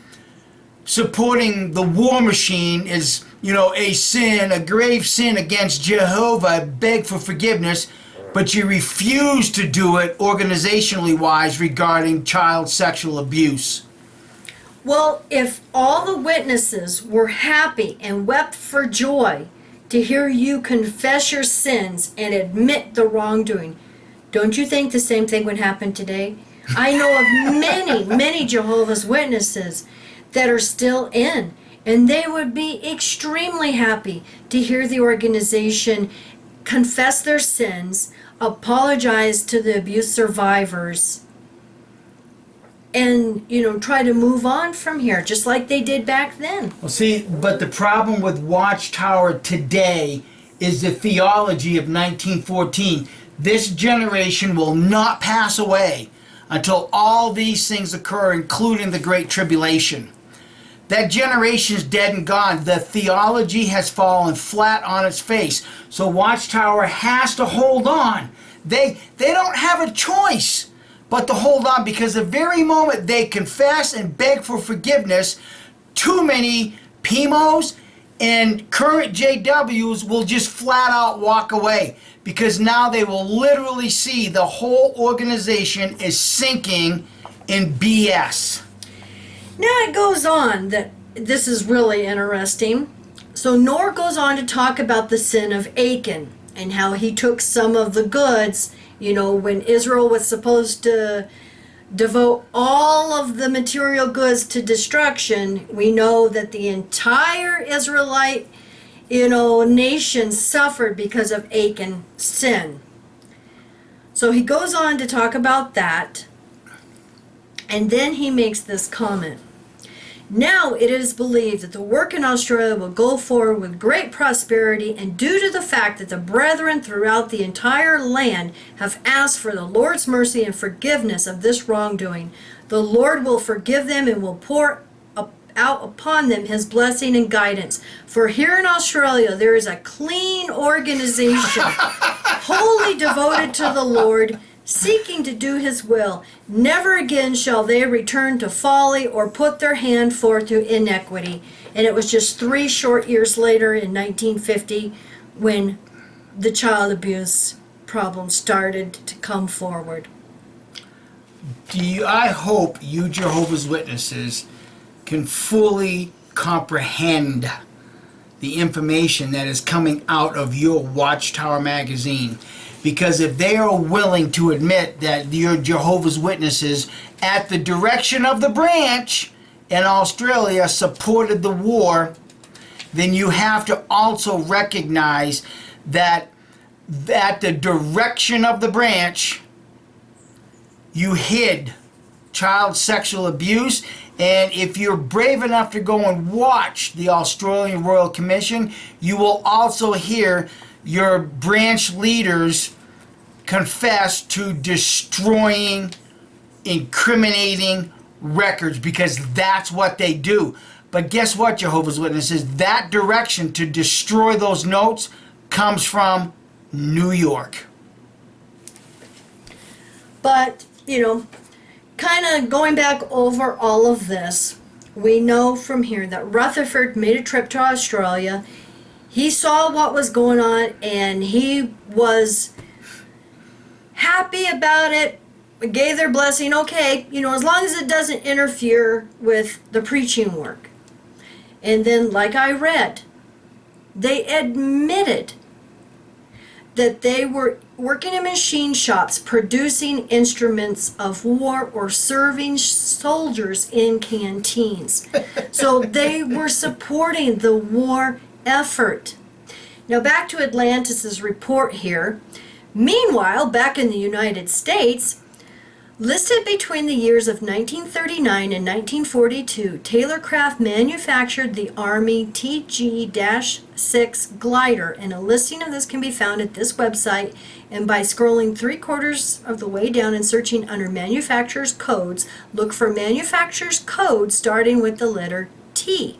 supporting the war machine as, you know, a sin, a grave sin against Jehovah, beg for forgiveness, but you refuse to do it organizationally wise regarding child sexual abuse? Well, if all the witnesses were happy and wept for joy to hear you confess your sins and admit the wrongdoing, don't you think the same thing would happen today? I know of many Jehovah's Witnesses that are still in, and they would be extremely happy to hear the organization confess their sins, apologize to the abuse survivors, and, you know, try to move on from here, just like they did back then. Well, see, but the problem with Watchtower today is the theology of 1914. This generation will not pass away until all these things occur, including the Great Tribulation. That generation's dead and gone. The theology has fallen flat on its face. So Watchtower has to hold on. They don't have a choice but to hold on, because the very moment they confess and beg for forgiveness, too many PMOs And current JWs will just flat out walk away because now they will literally see the whole organization is sinking in BS. Now it goes on that this is really interesting. So Noor goes on to talk about the sin of Achan and how he took some of the goods, when Israel was supposed to devote all of the material goods to destruction. We know that the entire Israelite, nation suffered because of Achan's sin. So he goes on to talk about that, and then he makes this comment. Now it is believed that the work in Australia will go forward with great prosperity, and due to the fact that the brethren throughout the entire land have asked for the Lord's mercy and forgiveness of this wrongdoing, the Lord will forgive them and will pour out upon them his blessing and guidance. For here in Australia there is a clean organization wholly devoted to the Lord, seeking to do his will. Never again shall they return to folly or put their hand forth to iniquity. And it was just 3 short years later in 1950 when the child abuse problem started to come forward. I hope you Jehovah's Witnesses can fully comprehend the information that is coming out of your Watchtower magazine. Because if they are willing to admit that your Jehovah's Witnesses, at the direction of the branch in Australia, supported the war, then you have to also recognize that at the direction of the branch, you hid child sexual abuse. And if you're brave enough to go and watch the Australian Royal Commission, you will also hear your branch leaders confess to destroying, incriminating records, because that's what they do. But guess what, Jehovah's Witnesses? That direction to destroy those notes comes from New York. But, kind of going back over all of this, we know from here that Rutherford made a trip to Australia. He saw what was going on and he was happy about it, gave their blessing. Okay, as long as it doesn't interfere with the preaching work. And then, like I read, they admitted that they were working in machine shops producing instruments of war or serving soldiers in canteens. So they were supporting the war effort. Now back to Atlantis's report here. Meanwhile, back in the United States, listed between the years of 1939 and 1942, Taylorcraft manufactured the Army TG-6 glider, and a listing of this can be found at this website, and by scrolling 3/4 of the way down and searching under manufacturer's codes, look for manufacturer's code starting with the letter T.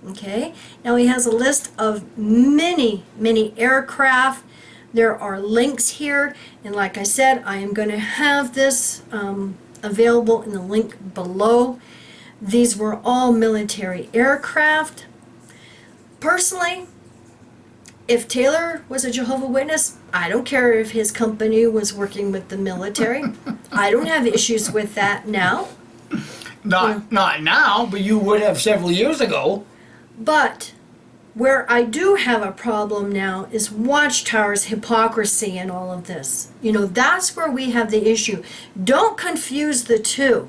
Okay, now he has a list of many aircraft. There are links here, and like I said, I am going to have this available in the link below. These were all military aircraft. Personally, if Taylor was a Jehovah's Witness, I don't care if his company was working with the military. I don't have issues with that now. Not now, but you would have several years ago. But where I do have a problem now is Watchtower's hypocrisy and all of this. That's where we have the issue. Don't confuse the two.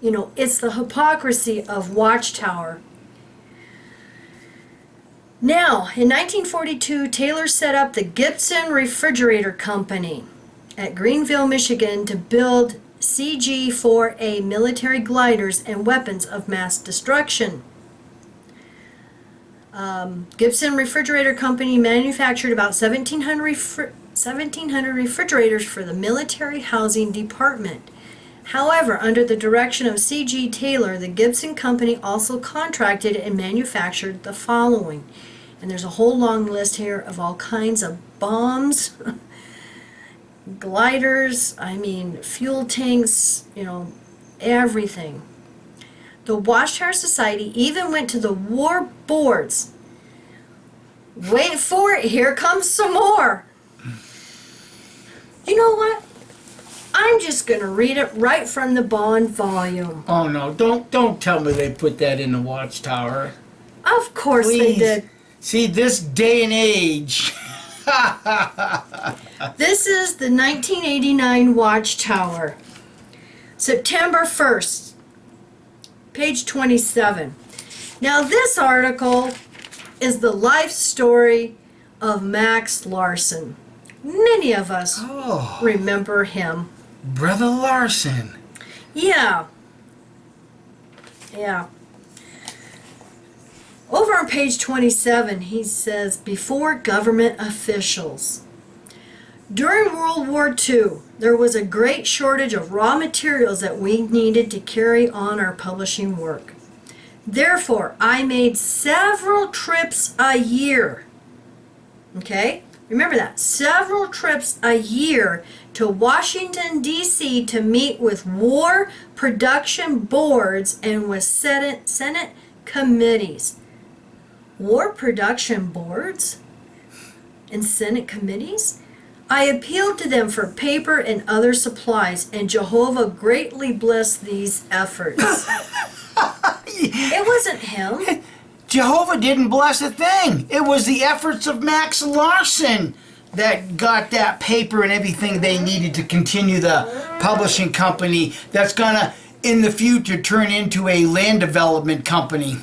It's the hypocrisy of Watchtower. Now, in 1942, Taylor set up the Gibson Refrigerator Company at Greenville, Michigan to build CG-4A military gliders and weapons of mass destruction. Gibson Refrigerator Company manufactured about 1,700 refrigerators for the Military Housing Department. However, under the direction of C.G. Taylor, the Gibson Company also contracted and manufactured the following. And there's a whole long list here of all kinds of bombs, gliders, fuel tanks, everything. The Watchtower Society even went to the war boards Wait for it, here comes some more. You know what? I'm just going to read it right from the Bond volume. Oh no, don't tell me they put that in the Watchtower. Of course Please. they did. See, this day and age. This is the 1989 Watchtower. September 1st, page 27. Now this article is the life story of Max Larson. Many of us Oh, remember him. Brother Larson. Yeah. Over on page 27, he says, before government officials. During World War II, there was a great shortage of raw materials that we needed to carry on our publishing work. Therefore, I made several trips a year. Okay? Remember that. Several trips a year to Washington, D.C. to meet with war production boards and with Senate committees. War production boards and Senate committees? I appealed to them for paper and other supplies, and Jehovah greatly blessed these efforts. It wasn't him. Jehovah didn't bless a thing. It was the efforts of Max Larson that got that paper and everything they needed to continue the publishing company that's gonna, in the future, turn into a land development company.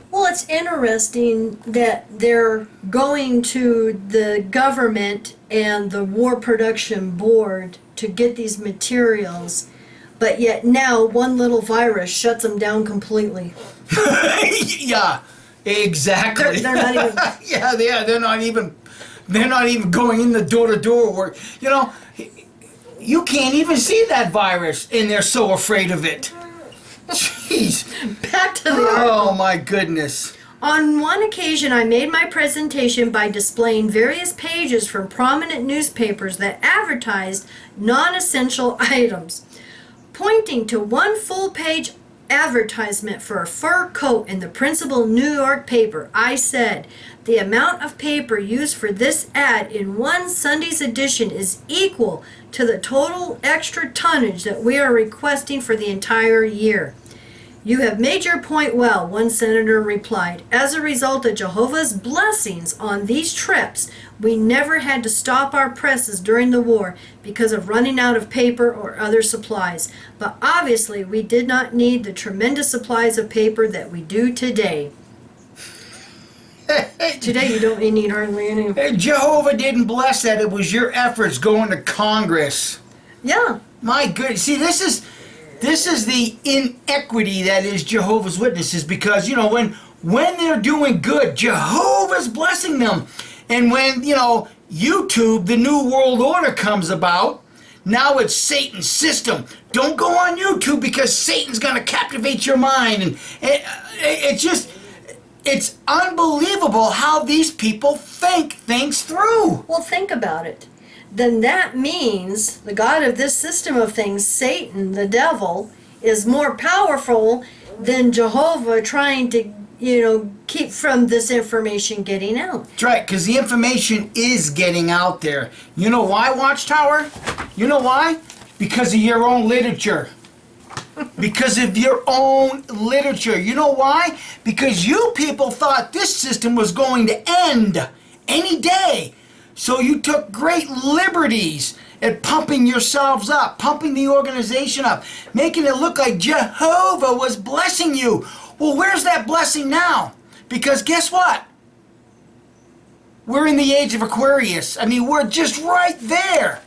Well, it's interesting that they're going to the government and the War Production Board to get these materials, but yet now one little virus shuts them down completely. Yeah, exactly. They're not even... Yeah, they're not even going in the door-to-door work. You know, you can't even see that virus, and they're so afraid of it. Jeez. Back to the article. Oh my goodness. On one occasion, I made my presentation by displaying various pages from prominent newspapers that advertised non-essential items. Pointing to one full-page advertisement for a fur coat in the principal New York paper, I said, the amount of paper used for this ad in one Sunday's edition is equal to the total extra tonnage that we are requesting for the entire year. You have made your point well, one senator replied. As a result of Jehovah's blessings on these trips, we never had to stop our presses during the war because of running out of paper or other supplies. But obviously, we did not need the tremendous supplies of paper that we do today. Today, you don't need hardly any. Jehovah didn't bless that. It was your efforts going to Congress. Yeah. My goodness. See, this is the inequity that is Jehovah's Witnesses, because, you know, when they're doing good, Jehovah's blessing them. And when, you know, YouTube, the New World Order, comes about, now it's Satan's system. Don't go on YouTube because Satan's going to captivate your mind. And it's unbelievable how these people think things through. Well, think about it. Then that means the God of this system of things, Satan, the devil, is more powerful than Jehovah trying to, keep from this information getting out. That's right, because the information is getting out there. You know why, Watchtower? You know why? Because of your own literature. Because of your own literature. You know why? Because you people thought this system was going to end any day. So you took great liberties at pumping yourselves up, pumping the organization up, making it look like Jehovah was blessing you. Well, where's that blessing now? Because guess what? We're in the age of Aquarius. I mean, we're just right there.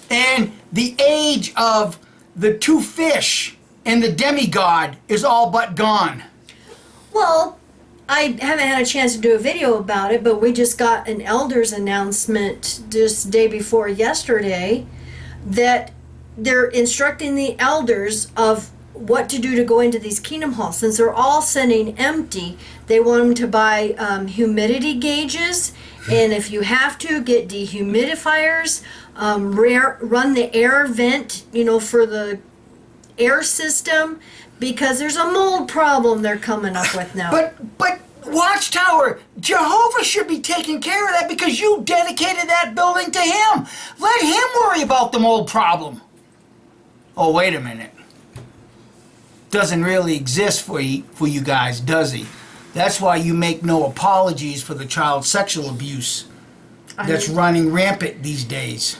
And the age of the two fish and the demigod is all but gone. Well, I haven't had a chance to do a video about it, but we just got an elders announcement just day before yesterday that they're instructing the elders of what to do to go into these kingdom halls. Since they're all sitting empty, they want them to buy humidity gauges, and if you have to, get dehumidifiers, run the air vent, for the air system, because there's a mold problem they're coming up with now. But Watchtower, Jehovah should be taking care of that because you dedicated that building to him. Let him worry about the mold problem. Oh, wait a minute. Doesn't really exist for you guys, does he? That's why you make no apologies for the child sexual abuse that's running rampant these days.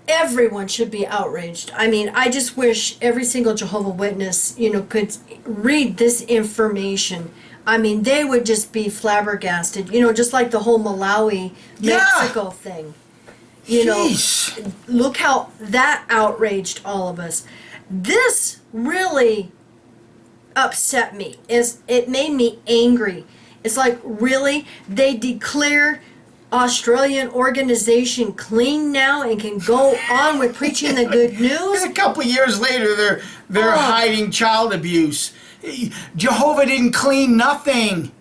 Everyone should be outraged. I mean, I just wish every single Jehovah Witness, could read this information. I mean, they would just be flabbergasted, just like the whole Malawi, Mexico thing. Jeez. Look how that outraged all of us. This really upset me. It made me angry. It's like, really? They declare Australian organization clean now and can go on with preaching the good news? And a couple years later, they're hiding child abuse. Jehovah didn't clean nothing.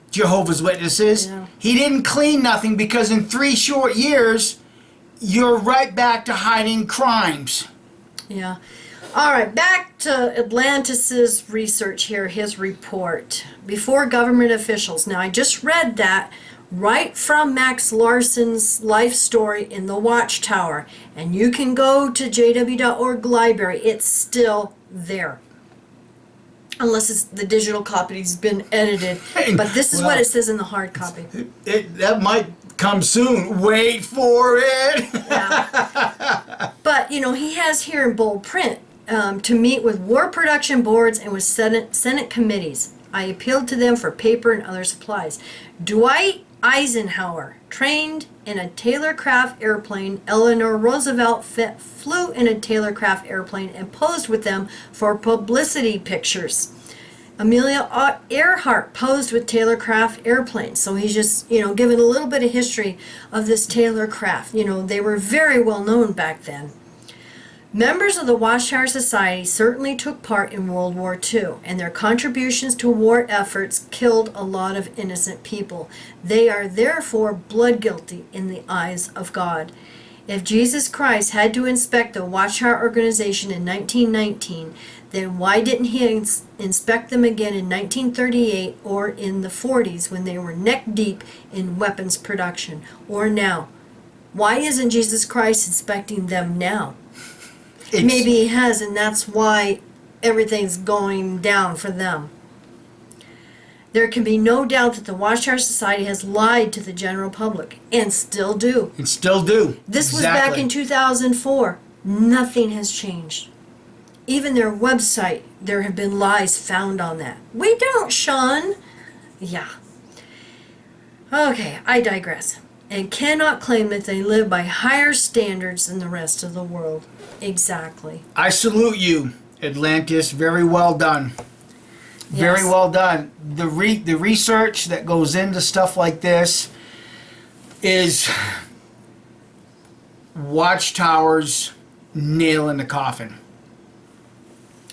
Jehovah's Witnesses. Yeah. He didn't clean nothing because in 3 short years, you're right back to hiding crimes. Yeah. All right, back to Atlantis's research here, his report. Before government officials. Now, I just read that right from Max Larson's life story in the Watchtower. And you can go to jw.org library. It's still there. Unless it's the digital copy's been edited. But this is what it says in the hard copy. That might come soon. Wait for it. Yeah. But, he has here in bold print to meet with war production boards and with Senate committees. I appealed to them for paper and other supplies. Dwight Eisenhower trained in a Taylor-Craft airplane. Eleanor Roosevelt flew in a Taylor-Craft airplane and posed with them for publicity pictures. Amelia Earhart posed with Taylor-Craft airplanes. So he's just, giving a little bit of history of this Taylor-Craft. They were very well known back then. Members of the Watchtower Society certainly took part in World War II, and their contributions to war efforts killed a lot of innocent people. They are therefore blood guilty in the eyes of God. If Jesus Christ had to inspect the Watchtower organization in 1919, then why didn't he inspect them again in 1938 or in the 40s when they were neck deep in weapons production? Or now? Why isn't Jesus Christ inspecting them now? Maybe he has, and that's why everything's going down for them. There can be no doubt that the Watchtower Society has lied to the general public, and still do. And still do. This was back in 2004. Nothing has changed. Even their website, there have been lies found on that. We don't, Sean. Yeah. Okay, I digress. And cannot claim that they live by higher standards than the rest of the world. Exactly. I salute you, Atlantis. Very well done. Very well done. The research that goes into stuff like this is Watchtower's nail in the coffin.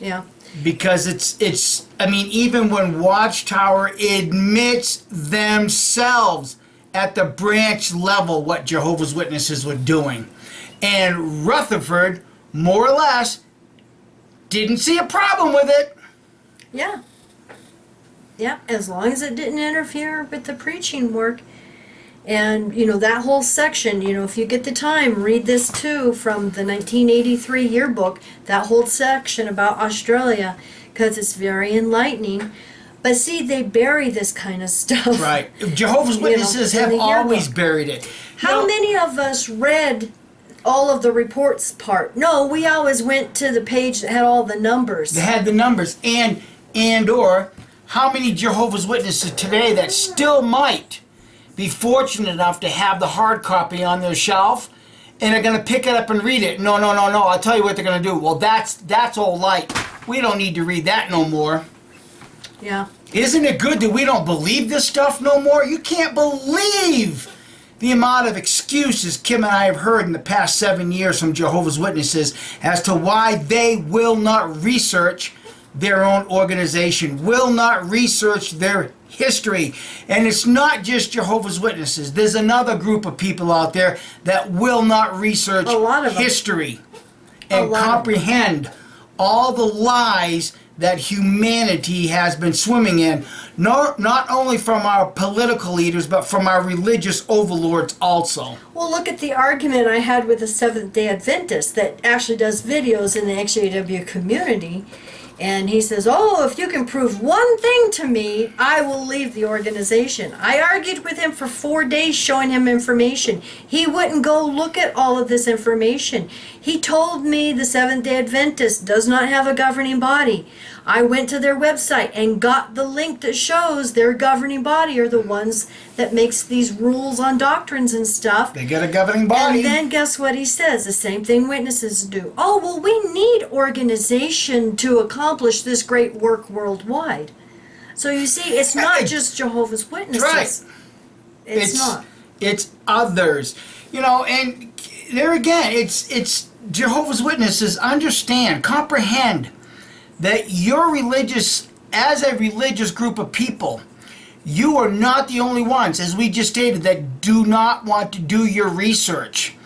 Yeah. Because it's I mean, even when Watchtower admits themselves at the branch level what Jehovah's Witnesses were doing. And Rutherford, more or less, didn't see a problem with it. Yeah. Yeah, as long as it didn't interfere with the preaching work. And, that whole section, if you get the time, read this too from the 1983 yearbook, that whole section about Australia, because it's very enlightening. But see, they bury this kind of stuff. Right. Jehovah's Witnesses have always buried it. How many of us read all of the reports part? No, we always went to the page that had all the numbers. They had the numbers. And or how many Jehovah's Witnesses today that still might be fortunate enough to have the hard copy on their shelf and are going to pick it up and read it? No. I'll tell you what they're going to do. Well, that's all light. We don't need to read that no more. Yeah. Isn't it good that we don't believe this stuff no more? You can't believe the amount of excuses Kim and I have heard in the past 7 years from Jehovah's Witnesses as to why they will not research their own organization, will not research their history. And it's not just Jehovah's Witnesses. There's another group of people out there that will not research history and comprehend all the lies that humanity has been swimming in, not only from our political leaders, but from our religious overlords also. Well, look at the argument I had with a Seventh-day Adventist that actually does videos in the XJW community. And he says, oh, if you can prove one thing to me, I will leave the organization. I argued with him for 4 days showing him information. He wouldn't go look at all of this information. He told me the Seventh-day Adventist does not have a governing body. I went to their website and got the link that shows their governing body are the ones that makes these rules on doctrines and stuff. They get a governing body. And then guess what he says? The same thing witnesses do. Oh, well, we need organization to accomplish this great work worldwide. So you see, it's not just Jehovah's Witnesses. Right. It's not. It's others. You know, and there again, it's Jehovah's Witnesses understand, comprehend that as a religious group of people, you are not the only ones, as we just stated, that do not want to do your research.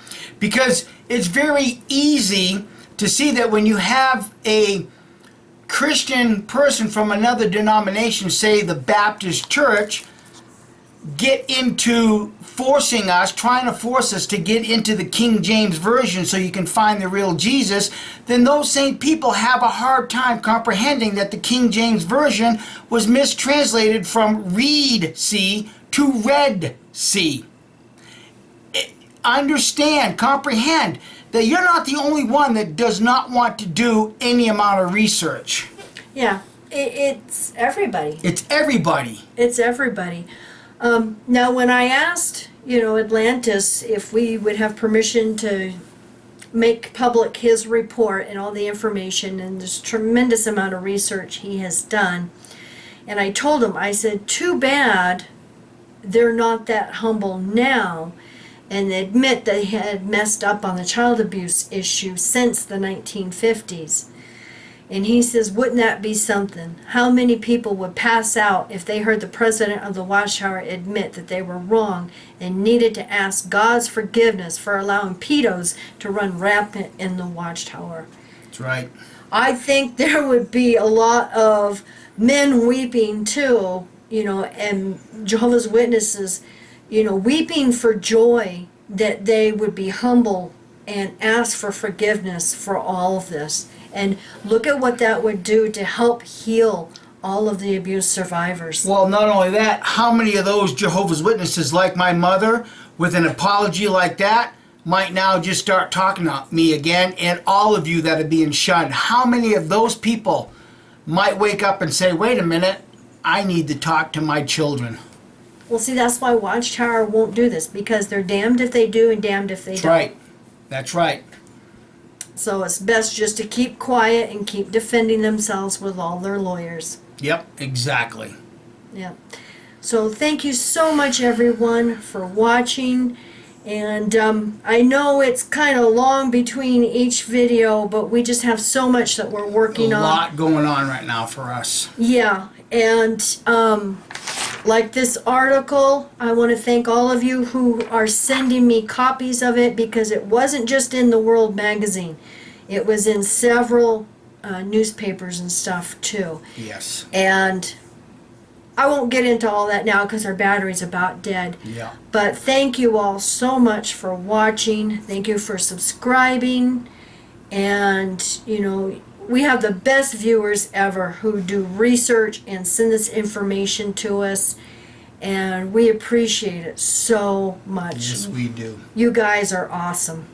Because it's very easy to see that when you have a Christian person from another denomination, say the Baptist Church, get into trying to force us to get into the King James Version so you can find the real Jesus, then those same people have a hard time comprehending that the King James Version was mistranslated from read see to read see. Understand, comprehend that you're not the only one that does not want to do any amount of research. Yeah, it's everybody. It's everybody. It's everybody. Now, when I asked, Atlantis if we would have permission to make public his report and all the information and this tremendous amount of research he has done, and I told him, I said, too bad they're not that humble now and admit they had messed up on the child abuse issue since the 1950s. And he says, wouldn't that be something? How many people would pass out if they heard the president of the Watchtower admit that they were wrong and needed to ask God's forgiveness for allowing pedos to run rampant in the Watchtower? That's right. I think there would be a lot of men weeping too, and Jehovah's Witnesses, weeping for joy that they would be humble and ask for forgiveness for all of this. And look at what that would do to help heal all of the abuse survivors. Well, not only that, how many of those Jehovah's Witnesses, like my mother, with an apology like that, might now just start talking to me again, and all of you that are being shunned, how many of those people might wake up and say, wait a minute, I need to talk to my children? Well, see, that's why Watchtower won't do this, because they're damned if they do and damned if they don't. Right. That's right. So it's best just to keep quiet and keep defending themselves with all their lawyers. Yep, exactly. Yeah. So thank you so much, everyone, for watching. And I know it's kind of long between each video, but we just have so much that we're working on. A lot going on right now for us. Yeah. And like this article, I want to thank all of you who are sending me copies of it, because it wasn't just in the World magazine. It was in several newspapers and stuff too. Yes. And I won't get into all that now because our battery's about dead. Yeah. But thank you all so much for watching. Thank you for subscribing. And, we have the best viewers ever who do research and send this information to us, and we appreciate it so much. Yes, we do. You guys are awesome.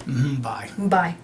Bye. Bye.